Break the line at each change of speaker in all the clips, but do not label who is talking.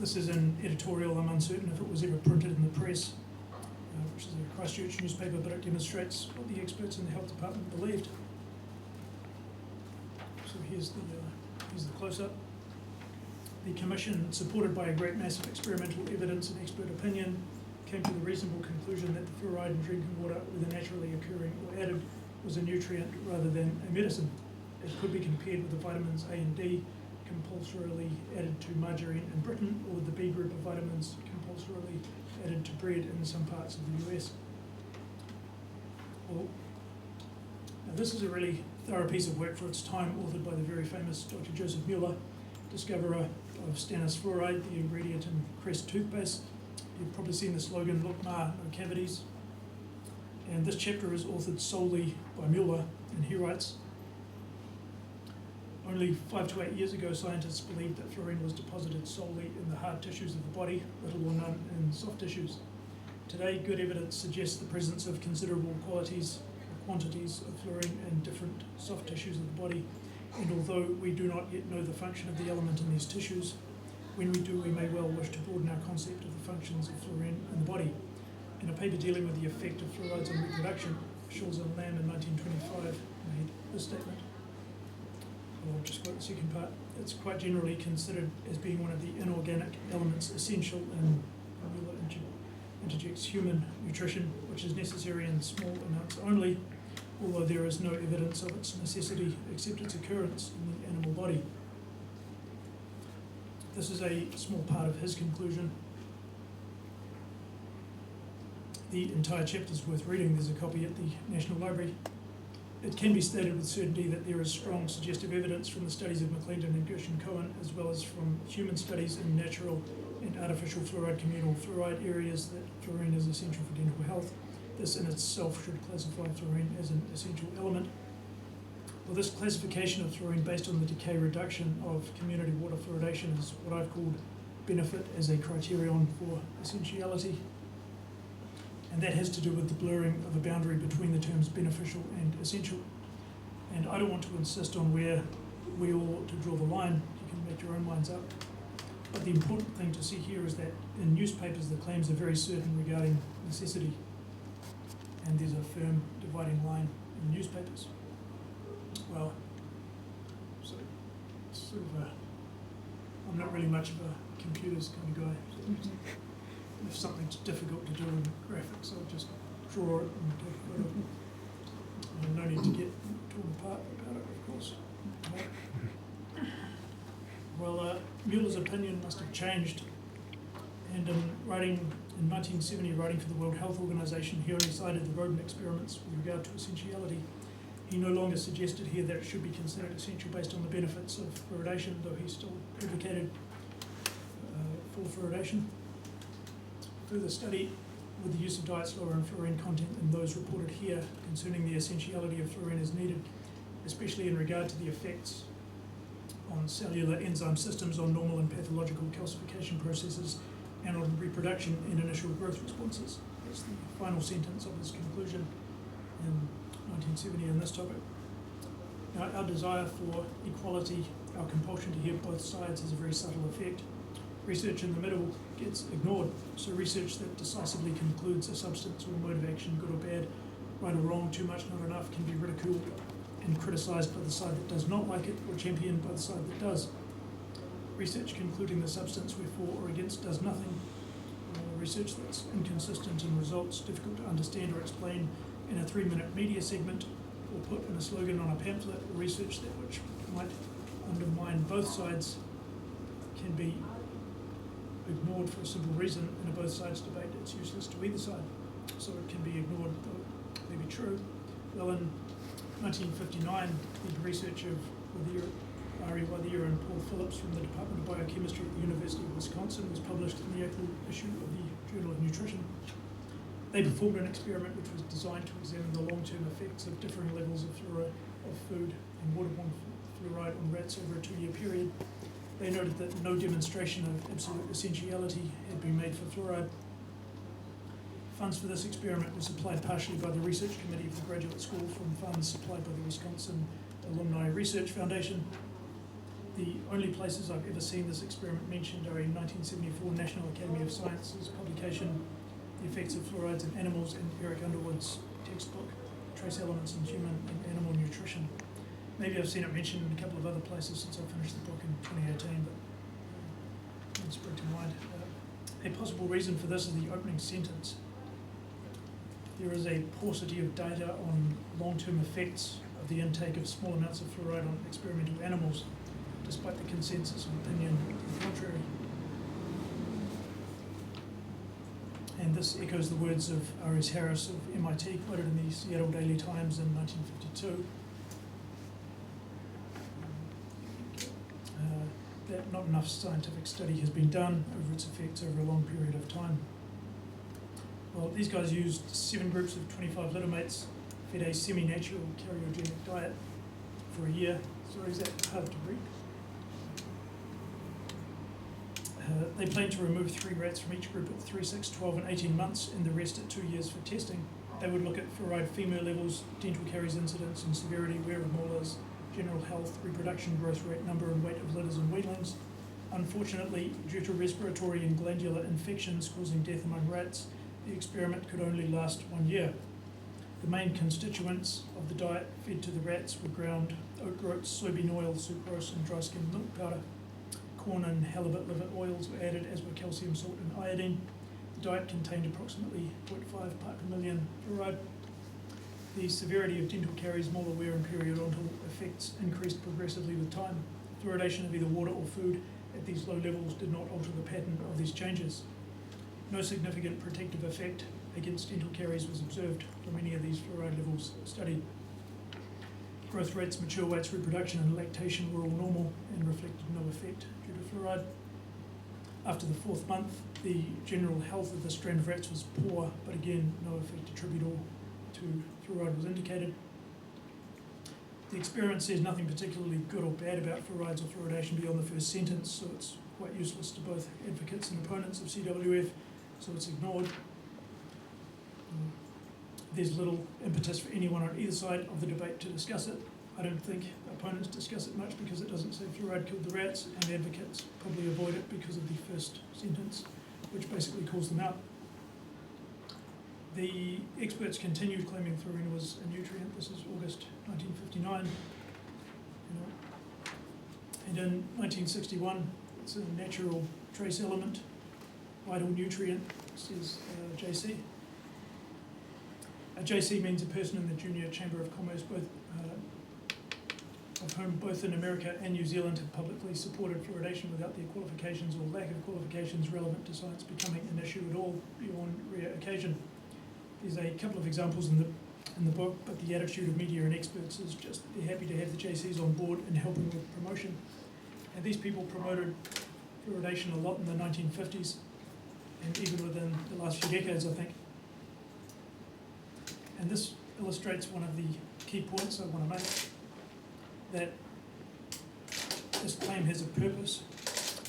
This is an editorial. I'm uncertain if it was ever printed in the press, which is a Christchurch newspaper, but it demonstrates what the experts in the health department believed. So here's the close-up. The Commission, supported by a great mass of experimental evidence and expert opinion, came to the reasonable conclusion that the fluoride in drinking water, whether naturally occurring or added, was a nutrient rather than a medicine. It could be compared with the vitamins A and D compulsorily added to margarine in Britain, or with the B group of vitamins compulsorily added to bread in some parts of the US. Well, now this is a really thorough piece of work for its time, authored by the very famous Dr. Joseph Mueller, discoverer of stannous fluoride, the ingredient in Crest toothpaste. You've probably seen the slogan, "Look Ma, no cavities." And this chapter is authored solely by Mueller, and he writes, "Only 5 to 8 years ago, scientists believed that fluorine was deposited solely in the hard tissues of the body, little or none in soft tissues. Today, good evidence suggests the presence of considerable quantities of fluorine in different soft tissues of the body, and although we do not yet know the function of the element in these tissues, when we do, we may well wish to broaden our concept of the functions of fluorine in the body." In a paper dealing with the effect of fluorides on reproduction, Schulz and Lamb in 1925 made this statement. I'll just quote the second part. "It's quite generally considered as being one of the inorganic elements essential in interjects human nutrition, which is necessary in small amounts only, although there is no evidence of its necessity except its occurrence in the animal body." This is a small part of his conclusion. The entire chapter is worth reading. There's a copy at the National Library. "It can be stated with certainty that there is strong suggestive evidence from the studies of McClendon and Gershon-Cohen, as well as from human studies in natural and artificial fluoride communal fluoride areas, that fluorine is essential for dental health. This in itself should classify fluorine as an essential element. Well, this classification of fluorine based on the decay reduction of community water fluoridation is what I've called benefit as a criterion for essentiality. And that has to do with the blurring of a boundary between the terms beneficial and essential. And I don't want to insist on where we all ought to draw the line. You can make your own minds up. But the important thing to see here is that in newspapers the claims are very certain regarding necessity. And there's a firm dividing line in newspapers. Well, so it's sort of I'm not really much of a computers kind of guy. So if something's difficult to do in graphics, I'll just draw it and take a photo. And no need to get torn apart about it, of course. Well, Mueller's opinion must have changed, and in 1970, writing for the World Health Organization, he only cited the rodent experiments with regard to essentiality. He no longer suggested here that it should be considered essential based on the benefits of fluoridation, though he still advocated for fluoridation. Further study with the use of diet slower and fluorine content than those reported here concerning the essentiality of fluorine is needed, especially in regard to the effects on cellular enzyme systems, on normal and pathological calcification processes, and on reproduction and initial growth responses. That's the final sentence of his conclusion in 1970 on this topic. Now, our desire for equality, our compulsion to hear both sides, has a very subtle effect. Research in the middle gets ignored, so research that decisively concludes a substance or mode of action, good or bad, right or wrong, too much, not enough, can be ridiculed and criticised by the side that does not like it, or championed by the side that does. Research concluding the substance we're for or against does nothing. Research that's inconsistent in results, difficult to understand or explain in a 3-minute media segment, or put in a slogan on a pamphlet, or research that which might undermine both sides, can be ignored for a simple reason. In a both sides debate, it's useless to either side, so it can be ignored, though it may be true. Well, in 1959, the research of Ari Wadir and Paul Phillips from the Department of Biochemistry at the University of Wisconsin was published in the April issue of the Journal of Nutrition. They performed an experiment which was designed to examine the long-term effects of differing levels of fluoride of food and waterborne fluoride on rats over a 2-year period. They noted that no demonstration of absolute essentiality had been made for fluoride. Funds for this experiment were supplied partially by the Research Committee of the Graduate School from funds supplied by the Wisconsin Alumni Research Foundation. The only places I've ever seen this experiment mentioned are a 1974 National Academy of Sciences publication, The Effects of Fluorides in Animals, and Eric Underwood's textbook, Trace Elements in Human and Animal Nutrition. Maybe I've seen it mentioned in a couple of other places since I finished the book in 2018, but it sprang to mind. A possible reason for this is the opening sentence. There is a paucity of data on long-term effects of the intake of small amounts of fluoride on experimental animals, despite the consensus of opinion to the contrary. And this echoes the words of R.S. Harris of MIT, quoted in the Seattle Daily Times in 1952. That not enough scientific study has been done over its effects over a long period of time. Well, these guys used 7 groups of 25 littermates, fed a semi-natural karyogenic diet for a year. Sorry, is that hard to read? They planned to remove 3 rats from each group at 3, 6, 12 and 18 months and the rest at 2 years for testing. They would look at fluoride femur levels, dental caries incidence and severity, wear of molars, general health, reproduction, growth rate, number and weight of litters and weanlings. Unfortunately, due to respiratory and glandular infections causing death among rats, the experiment could only last 1 year. The main constituents of the diet fed to the rats were ground oat groats, soybean oil, sucrose and dry skim milk powder. Corn and halibut liver oils were added, as were calcium, salt and iodine. The diet contained approximately 0.5 part per million fluoride. The severity of dental caries, molar wear and periodontal effects increased progressively with time. Fluoridation of either water or food at these low levels did not alter the pattern of these changes. No significant protective effect against dental caries was observed from any of these fluoride levels studied. Growth rates, mature weights, reproduction and lactation were all normal and reflected no effect due to fluoride. After the 4th month, the general health of the strand of rats was poor, but again, no effect attributable to fluoride was indicated. The experiment says nothing particularly good or bad about fluorides or fluoridation beyond the first sentence, so it's quite useless to both advocates and opponents of CWF, so it's ignored. There's little impetus for anyone on either side of the debate to discuss it. I don't think opponents discuss it much because it doesn't say fluoride killed the rats, and advocates probably avoid it because of the first sentence, which basically calls them out. The experts continued claiming fluorine was a nutrient. This is August 1959. And in 1961, it's a natural trace element, vital nutrient, says JC. A JC means a person in the Junior Chamber of Commerce, of whom both in America and New Zealand have publicly supported fluoridation without their qualifications or lack of qualifications relevant to science becoming an issue at all beyond rare occasion. There's a couple of examples in the book, but the attitude of media and experts is just they're happy to have the JCs on board and helping with promotion. And these people promoted fluoridation a lot in the 1950s and even within the last few decades, I think. And this illustrates one of the key points I want to make, that this claim has a purpose.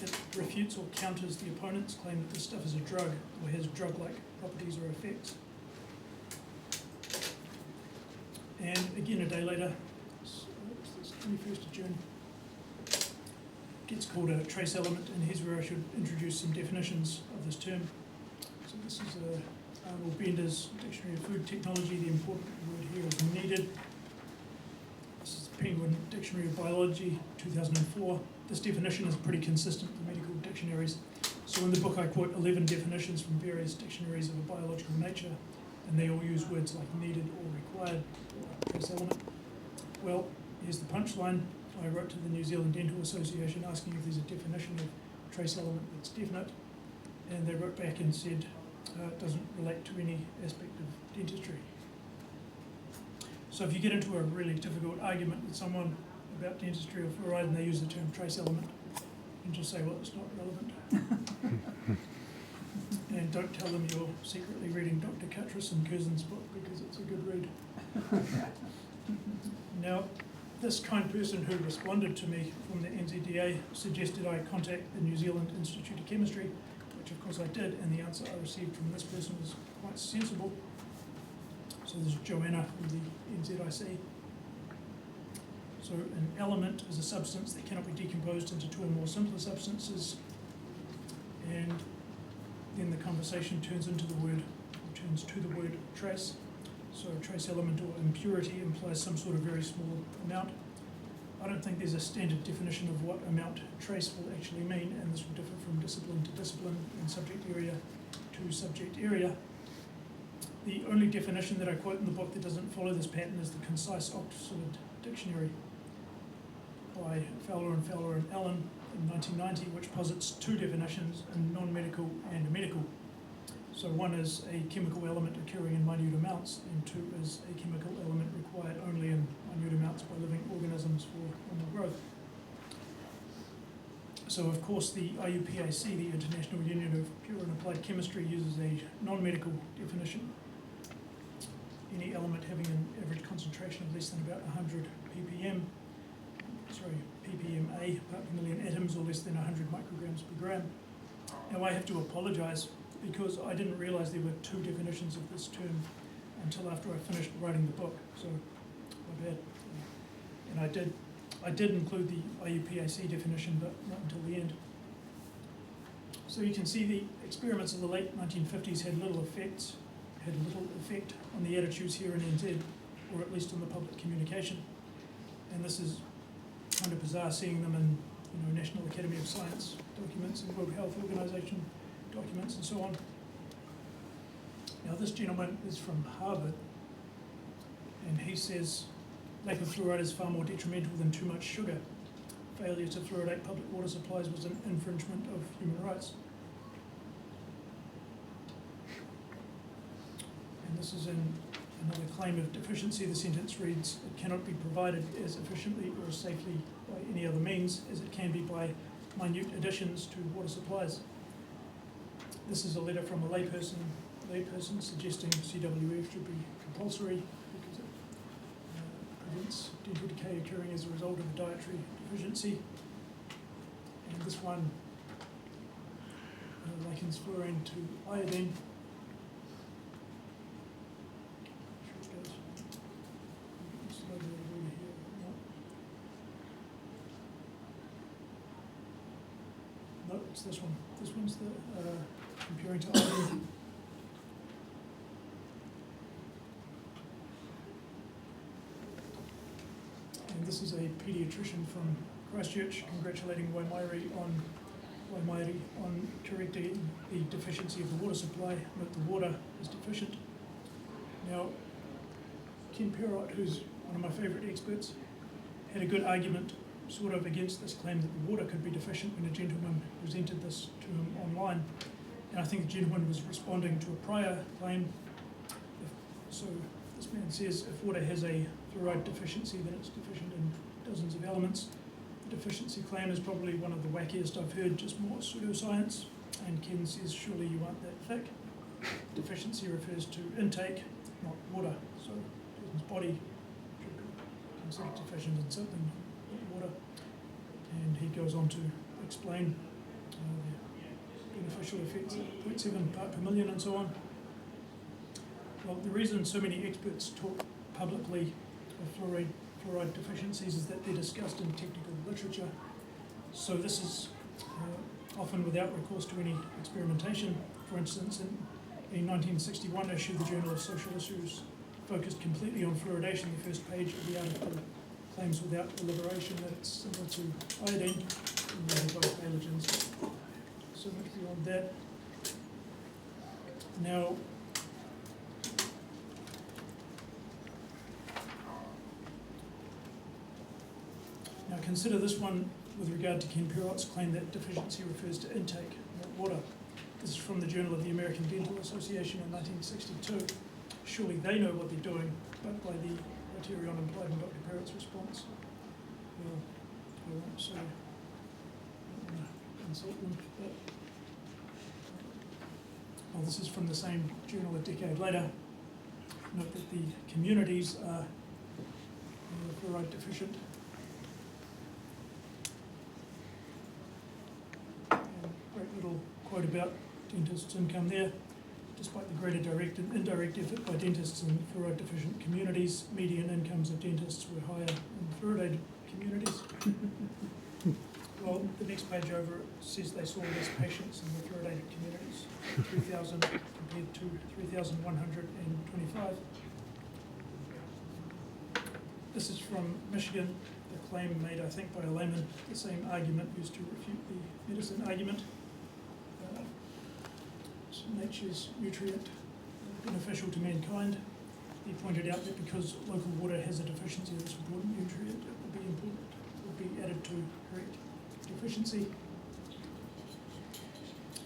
It refutes or counters the opponent's claim that this stuff is a drug or has drug-like properties or effects. And again, a day later, it's 21st of June, gets called a trace element, and here's where I should introduce some definitions of this term. So this is Arnold Bender's Dictionary of Food Technology. The important word here is needed. This is the Penguin Dictionary of Biology, 2004. This definition is pretty consistent with medical dictionaries. So in the book I quote 11 definitions from various dictionaries of a biological nature, and they all use words like needed or required or trace element. Well, here's the punchline. I wrote to the New Zealand Dental Association asking if there's a definition of trace element that's definite, and they wrote back and said it doesn't relate to any aspect of dentistry. So if you get into a really difficult argument with someone about dentistry or fluoride and they use the term trace element, and just say, well, it's not relevant. And don't tell them you're secretly reading Dr. Cutress and Curzin's book because it's a good read. Now, this kind person who responded to me from the NZDA suggested I contact the New Zealand Institute of Chemistry, which of course I did, and the answer I received from this person was quite sensible. So this is Joanna from the NZIC. So an element is a substance that cannot be decomposed into two or more simpler substances, and then the conversation turns to the word trace. So a trace element or impurity implies some sort of very small amount. I don't think there's a standard definition of what amount trace will actually mean, and this will differ from discipline to discipline and subject area to subject area. The only definition that I quote in the book that doesn't follow this pattern is the Concise Oxford Dictionary by Fowler and Allen in 1990, which posits two definitions, a non-medical and a medical. So one is a chemical element occurring in minute amounts, and two is a chemical element required only in minute amounts by living organisms for normal growth. So of course the IUPAC, the International Union of Pure and Applied Chemistry, uses a non-medical definition. Any element having an average concentration of less than about 100 ppma, part per million atoms, or less than 100 micrograms per gram. Now I have to apologise because I didn't realise there were two definitions of this term until after I finished writing the book, so my bad. And I did include the IUPAC definition, but not until the end. So you can see the experiments of the late 1950s had little effect on the attitudes here in NZ, or at least on the public communication. And this is kind of bizarre seeing them in National Academy of Science documents and World Health Organization documents and so on. Now this gentleman is from Harvard, and he says lack of fluoride is far more detrimental than too much sugar. Failure to fluoridate public water supplies was an infringement of human rights. And this is in another claim of deficiency. The sentence reads, it cannot be provided as efficiently or as safely by any other means as it can be by minute additions to water supplies. This is a letter from a layperson suggesting CWF should be compulsory because it prevents dental decay occurring as a result of a dietary deficiency. And this one likens fluorine to iodine. No, it's this one. This one's the comparing to iodine. And this is a paediatrician from Christchurch congratulating Waimairi on correcting the deficiency of the water supply, that the water is deficient. Now, Ken Perrott, who's one of my favourite experts, had a good argument sort of against this claim that the water could be deficient when a gentleman presented this to him online. And I think the gentleman was responding to a prior claim. So this man says if water has a fluoride deficiency, then it's deficient in dozens of elements. The deficiency claim is probably one of the wackiest I've heard, just more pseudoscience. And Ken says, surely you aren't that thick. Deficiency refers to intake, not water. So a person's body should be considered deficient in something, not water. And he goes on to explain the beneficial effects at 0.7 part per million and so on. Well, the reason so many experts talk publicly of fluoride deficiencies is that they're discussed in technical literature. So this is often without recourse to any experimentation. For instance, in a 1961 issue, the Journal of Social Issues focused completely on fluoridation. The first page of the article claims without deliberation that it's similar to iodine, and they're both halogens. So much beyond that. Now, consider this one with regard to Ken Perrott's claim that deficiency refers to intake, not water. This is from the Journal of the American Dental Association in 1962. Surely they know what they're doing, but by the criterion implied in Dr. Perrott's response, well, I won't say, I don't want to insult them, but well, this is from the same journal a decade later. Note that the communities are fluoride deficient. Great little quote about dentists' income there. Despite the greater direct and indirect effort by dentists in fluoride deficient communities, median incomes of dentists were higher in fluoridated communities. Well, the next page over says they saw less patients in the fluoridated communities, 3,000 compared to 3,125. This is from Michigan, the claim made, I think, by a layman, the same argument used to refute the medicine argument. It's nature's nutrient, beneficial to mankind. He pointed out that because local water has a deficiency of this important nutrient, it would be added to correct deficiency.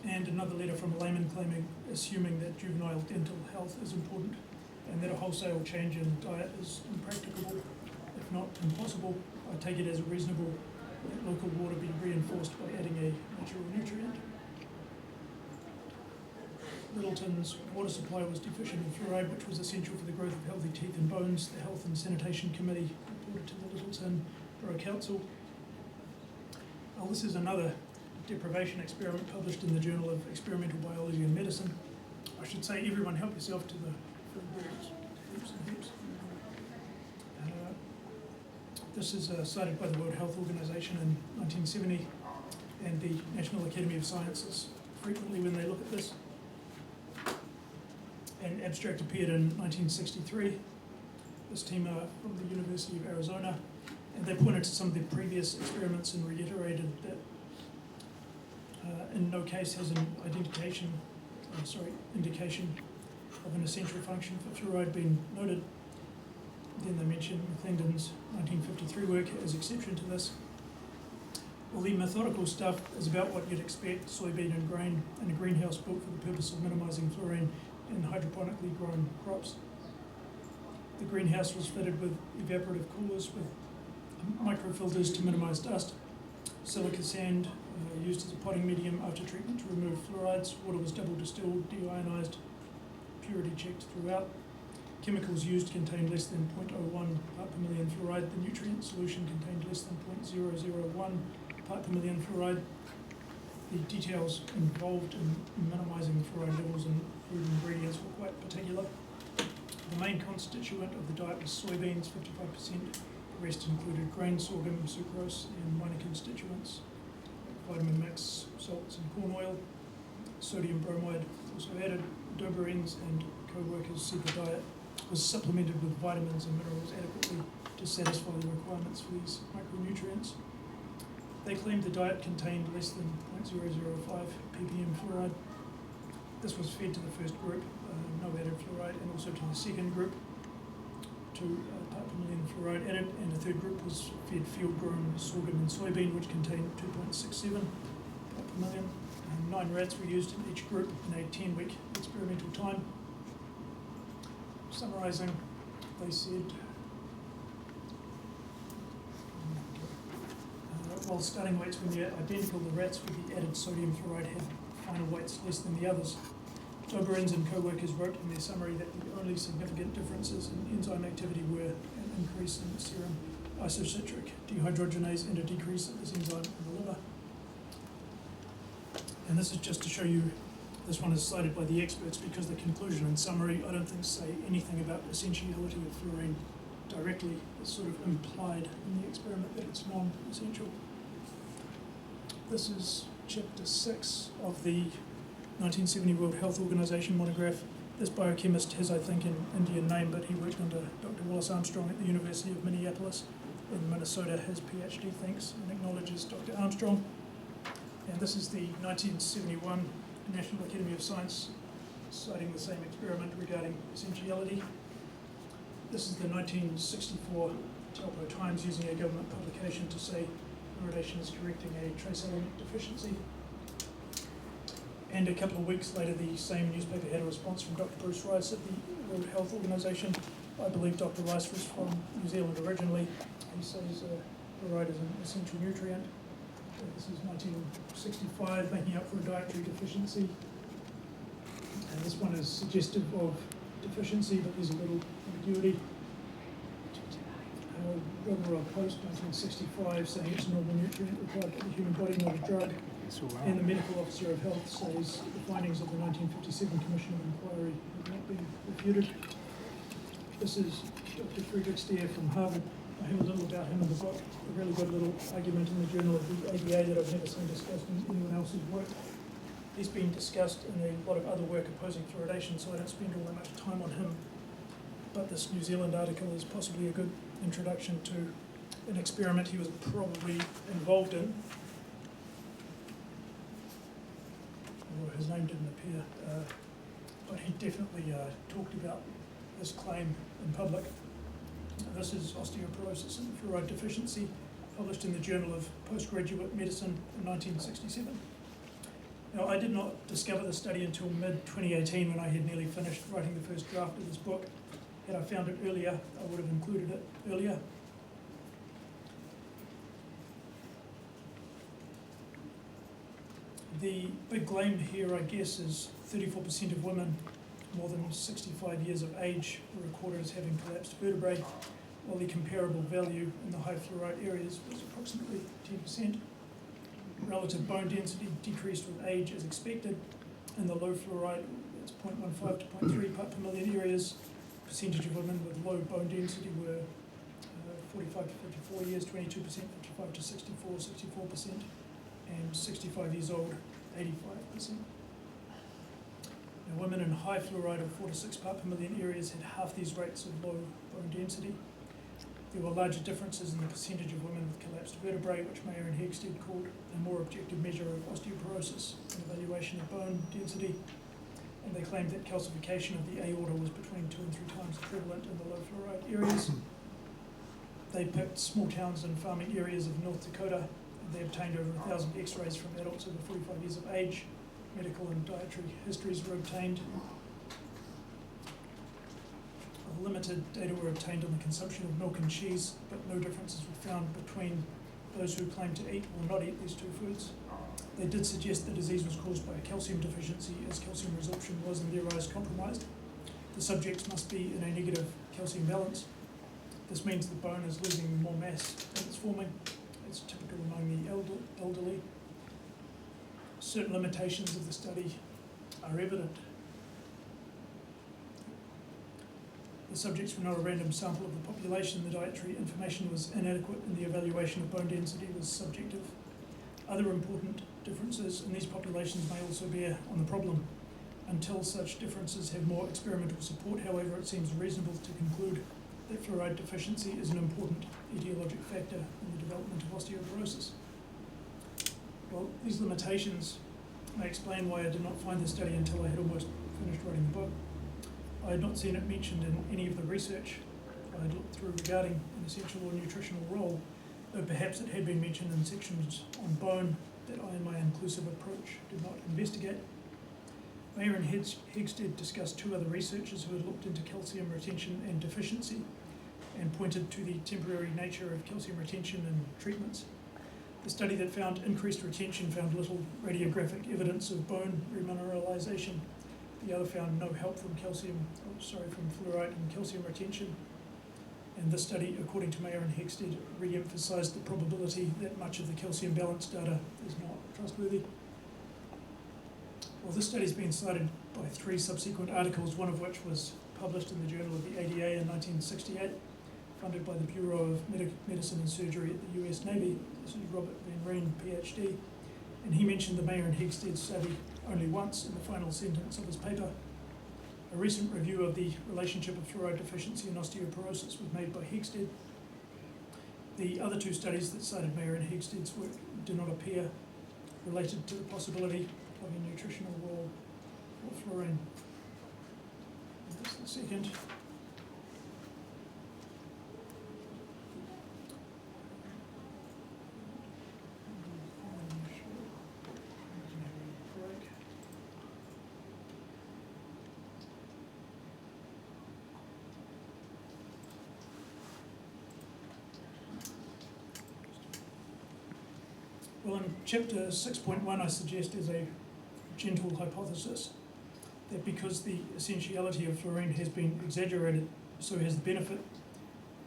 And another letter from a layman claiming, assuming that juvenile dental health is important and that a wholesale change in diet is impracticable, if not impossible. I take it as reasonable that local water be reinforced by adding a natural nutrient. Littleton's water supply was deficient in fluoride, which was essential for the growth of healthy teeth and bones. The Health and Sanitation Committee reported to the Littleton Borough Council. Well, this is another deprivation experiment published in the Journal of Experimental Biology and Medicine. I should say, everyone help yourself to the food berries, heaps and heaps. This is cited by the World Health Organization in 1970 and the National Academy of Sciences frequently when they look at this. An abstract appeared in 1963. This team are from the University of Arizona, and they pointed to some of the previous experiments and reiterated that in no case has an indication of an essential function for fluoride been noted. Then they mentioned McClendon's 1953 work as exception to this. Well, the methodical stuff is about what you'd expect, soybean and grain in a greenhouse built for the purpose of minimizing fluorine in hydroponically grown crops. The greenhouse was fitted with evaporative coolers with microfilters to minimize dust. Silica sand used as a potting medium after treatment to remove fluorides. Water was double distilled, deionized, purity checked throughout. Chemicals used contained less than 0.01 part per million fluoride. The nutrient solution contained less than 0.001 part per million fluoride. The details involved in minimizing fluoride levels in food ingredients were quite particular. The main constituent of the diet was soybeans, 55%. The rest included grain, sorghum, sucrose, and minor constituents, like vitamin mix, salts, and corn oil. Sodium bromide was also added. Doberines and co-workers said the diet was supplemented with vitamins and minerals adequately to satisfy the requirements for these micronutrients. They claimed the diet contained less than 0.005 ppm fluoride. This was fed to the first group, no added fluoride, and also to the second group, 2 part per million fluoride added, and the third group was fed field-grown sorghum and soybean, which contained 2.67 part per million. 9 rats were used in each group in a 10-week experimental time. Summarising, they said, while starting weights when they're identical, the rats with the added sodium fluoride had final weights less than the others. Doberins and co-workers wrote in their summary that the only significant differences in enzyme activity were an increase in serum isocitric dehydrogenase and a decrease of this enzyme in the liver. And this is just to show you, this one is cited by the experts because the conclusion and summary I don't think say anything about essentiality of fluorine directly. It's sort of implied in the experiment that it's non-essential. This is chapter 6 of the 1970 World Health Organization monograph. This biochemist has, I think, an Indian name, but he worked under Dr. Wallace Armstrong at the University of Minneapolis in Minnesota. His PhD thanks and acknowledges Dr. Armstrong. And this is the 1971 National Academy of Science citing the same experiment regarding essentiality. This is the 1964 Taupo Times using a government publication to say fluoridation is correcting a trace element deficiency. And a couple of weeks later, the same newspaper had a response from Dr. Bruce Rice at the World Health Organization. I believe Dr. Rice was from New Zealand originally. He says fluoride is an essential nutrient. This is 1965, making up for a dietary deficiency. And this one is suggestive of deficiency, but there's a little ambiguity. Roberol Post, 1965, saying it's a normal nutrient required for the human body, not a drug. And the medical officer of health says the findings of the 1957 Commission of Inquiry have not been refuted. This is Dr. Friedrich Steer from Harvard I have a little about him in the book, a really good little argument in the Journal of the ABA that I've never seen discussed in anyone else's work. He's been discussed in a lot of other work opposing fluoridation, so I don't spend all that much time on him. But this New Zealand article is possibly a good introduction to an experiment he was probably involved in. Well, his name didn't appear, but he definitely talked about this claim in public. This is osteoporosis and fluoride deficiency, published in the Journal of Postgraduate Medicine in 1967. Now, I did not discover the study until mid-2018 when I had nearly finished writing the first draft of this book. Had I found it earlier, I would have included it earlier. The big claim here, I guess, is 34% of women more than 65 years of age were recorded as having collapsed vertebrae, while the comparable value in the high fluoride areas was approximately 10%. Relative bone density decreased with age as expected. In the low fluoride, that's 0.15 to 0.3 part per million areas. Percentage of women with low bone density were 45 to 54 years, 22%, 55 to 64, 64%, and 65 years old, 85%. Now, women in high fluoride of 4 to 6 part per million areas had half these rates of low bone density. There were larger differences in the percentage of women with collapsed vertebrae, which Mayer and Hegsted called a more objective measure of osteoporosis and evaluation of bone density. And they claimed that calcification of the aorta was between 2 and 3 times prevalent in the low fluoride areas. They picked small towns and farming areas of North Dakota. They obtained over 1,000 x-rays from adults over 45 years of age. Medical and dietary histories were obtained. Limited data were obtained on the consumption of milk and cheese, but no differences were found between those who claimed to eat or not eat these two foods. They did suggest the disease was caused by a calcium deficiency, as calcium resorption was in their eyes compromised. The subjects must be in a negative calcium balance. This means the bone is losing more mass than it's forming. It's typical among the elderly. Certain limitations of the study are evident. The subjects were not a random sample of the population. The dietary information was inadequate, and the evaluation of bone density was subjective. Other important differences in these populations may also bear on the problem. Until such differences have more experimental support, however, it seems reasonable to conclude that fluoride deficiency is an important etiologic factor in the development of osteoporosis. Well, these limitations may explain why I did not find the study until I had almost finished writing the book. I had not seen it mentioned in any of the research I had looked through regarding an essential or nutritional role, though perhaps it had been mentioned in sections on bone that I, in my inclusive approach, did not investigate. Mayer and Hegsted discussed two other researchers who had looked into calcium retention and deficiency and pointed to the temporary nature of calcium retention in treatments. The study that found increased retention found little radiographic evidence of bone remineralization. The other found no help from fluoride and calcium retention. And this study, according to Mayer and Hegsted, re-emphasized the probability that much of the calcium balance data is not trustworthy. Well, this study has been cited by 3 subsequent articles, one of which was published in the Journal of the ADA in 1968, funded by the Bureau of Medicine and Surgery at the US Navy. This is Robert Van Reen, PhD, and he mentioned the Mayer and Hegsted study only once in the final sentence of his paper. A recent review of the relationship of fluoride deficiency and osteoporosis was made by Hegsted. The other 2 studies that cited Mayer and Hegsted's work do not appear related to the possibility of a nutritional role for fluorine. That's the second. Well, in chapter 6.1, I suggest as a gentle hypothesis that because the essentiality of fluorine has been exaggerated, so has the benefit.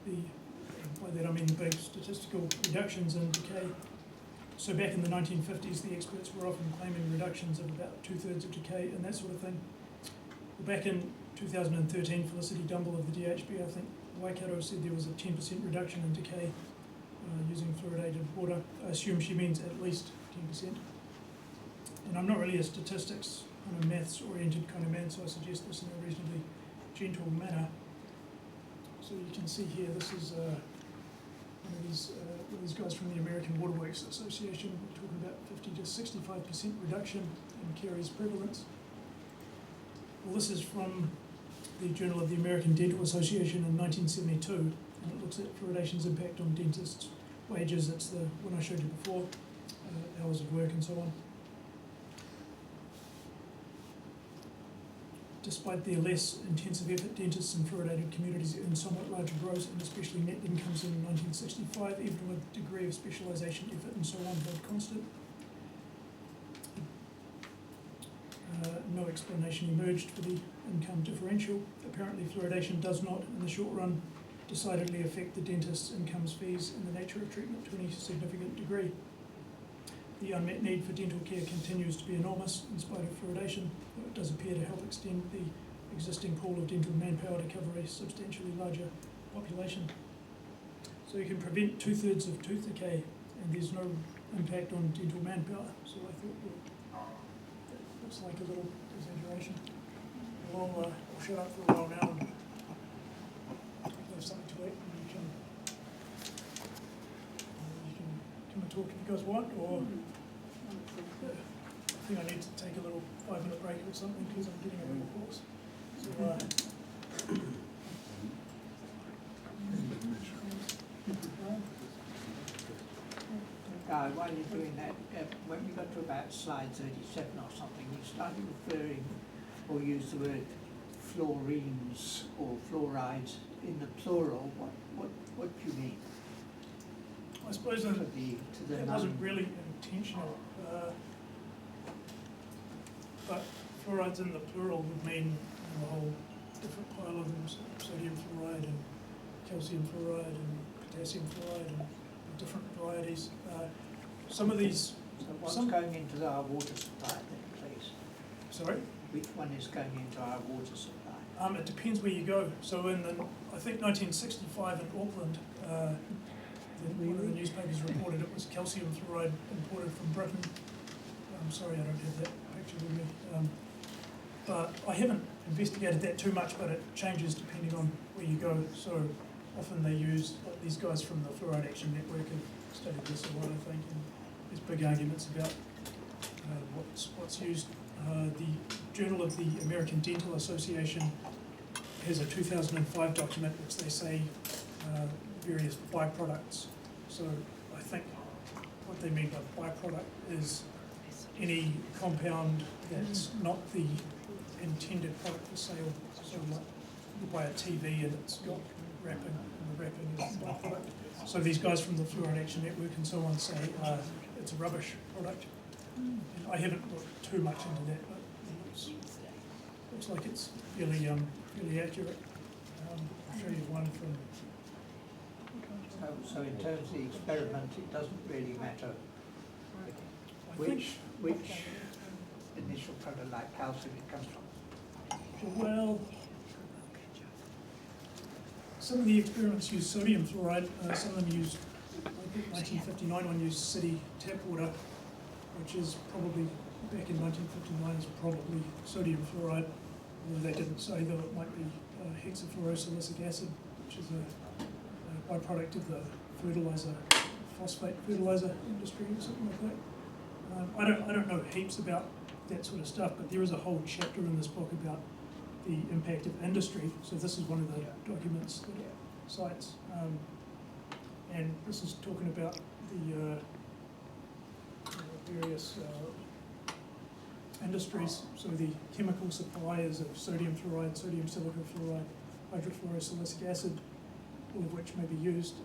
By that I mean the big statistical reductions in decay. So back in the 1950s, the experts were often claiming reductions of about 2/3 of decay and that sort of thing. Well, back in 2013, Felicity Dumble of the DHB, I think, Waikato said there was a 10% reduction in decay using fluoridated water. I assume she means at least 10%. And I'm not really a statistics kind of maths-oriented kind of man, so I suggest this in a reasonably gentle manner. So you can see here, this is one of these guys from the American Waterworks Association. We're talking about 50 to 65% reduction in caries prevalence. Well, this is from the Journal of the American Dental Association in 1972, and it looks at fluoridation's impact on dentists' wages. It's the one I showed you before, hours of work and so on. Despite their less intensive effort, dentists in fluoridated communities earn somewhat larger gross and especially net incomes in 1965, even with a degree of specialisation, effort and so on held constant. No explanation emerged for the income differential. Apparently fluoridation does not, in the short run, decidedly affect the dentist's incomes, fees and the nature of treatment to any significant degree. The unmet need for dental care continues to be enormous in spite of fluoridation, though it does appear to help extend the existing pool of dental manpower to cover a substantially larger population. So you can prevent 2/3 of tooth decay, and there's no impact on dental manpower. So I thought, well, that looks like a little exaggeration. I'll shut up for a while now and have something to eat, and you can come and talk if you guys want, or I think I need to take a little 5-minute break or something because I'm getting a little hoarse. So,
while you're doing that, when we got to about slide 37 or something, you started referring or used the word fluorines or fluorides in the plural. What do you mean?
I suppose that it wasn't really intentional, but fluorides in the plural would mean a whole different pile of them, sodium fluoride and calcium fluoride and potassium fluoride and different varieties. Some of these...
So what's going into our water supply then, please?
Sorry?
Which one is going into our water supply?
It depends where you go. So in the, I think 1965 in Auckland, one of the newspapers reported it was calcium fluoride imported from Britain. I'm sorry, I don't have that picture with me. But I haven't investigated that too much, but it changes depending on where you go. So often they use, like these guys from the Fluoride Action Network have studied this a lot, I think, and there's big arguments about what's used. The Journal of the American Dental Association has a 2005 document which they say various byproducts. So I think what they mean by byproduct is any compound that's not the intended product for sale. So like you buy a TV and it's got wrapping, and the wrapping is the byproduct. So these guys from the Fluoride Action Network and so on say it's a rubbish product. And I haven't looked too much into that, but it looks like it's really accurate. I'll show you one from...
So in terms of the experiment, it doesn't really matter which initial product like calcium it comes from.
Well, some of the experiments use sodium fluoride, some of them use, I think 1959 one used city tap water, which is probably, back in 1959, is probably sodium fluoride, although they didn't say that it might be hexafluorosilicic acid, which is a byproduct of the fertilizer, phosphate fertilizer industry or something like that. I don't know heaps about that sort of stuff, but there is a whole chapter in this book about the impact of industry. So this is one of the documents that it cites, and this is talking about the various industries. So the chemical suppliers of sodium fluoride, sodium silicate fluoride, hydrofluorosilicic acid, all of which may be used,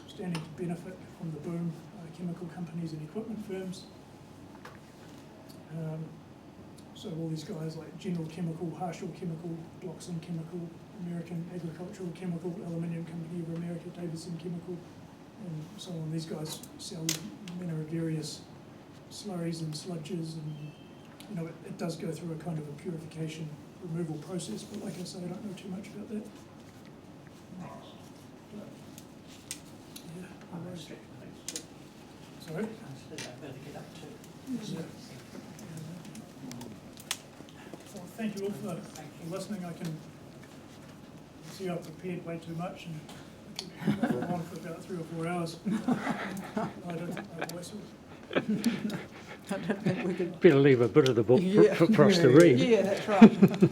standing to benefit from the boom, chemical companies and equipment firms. So all these guys like General Chemical, Harshal Chemical, Bloxham Chemical, American Agricultural Chemical, Aluminium Company of America, Davidson Chemical, and so on. These guys sell manner of various slurries and sludges, and it does go through a kind of a purification removal process, but like I say, I don't know too much about that. Sorry?
I said I better get up to.
Yeah. Well, thank you all for listening. I can see I've prepared way too much and I could go on for about 3 or 4 hours. I don't think my voice will.
I don't think we could.
Better leave a bit of the book
Yeah.
for us to read.
Yeah, that's right.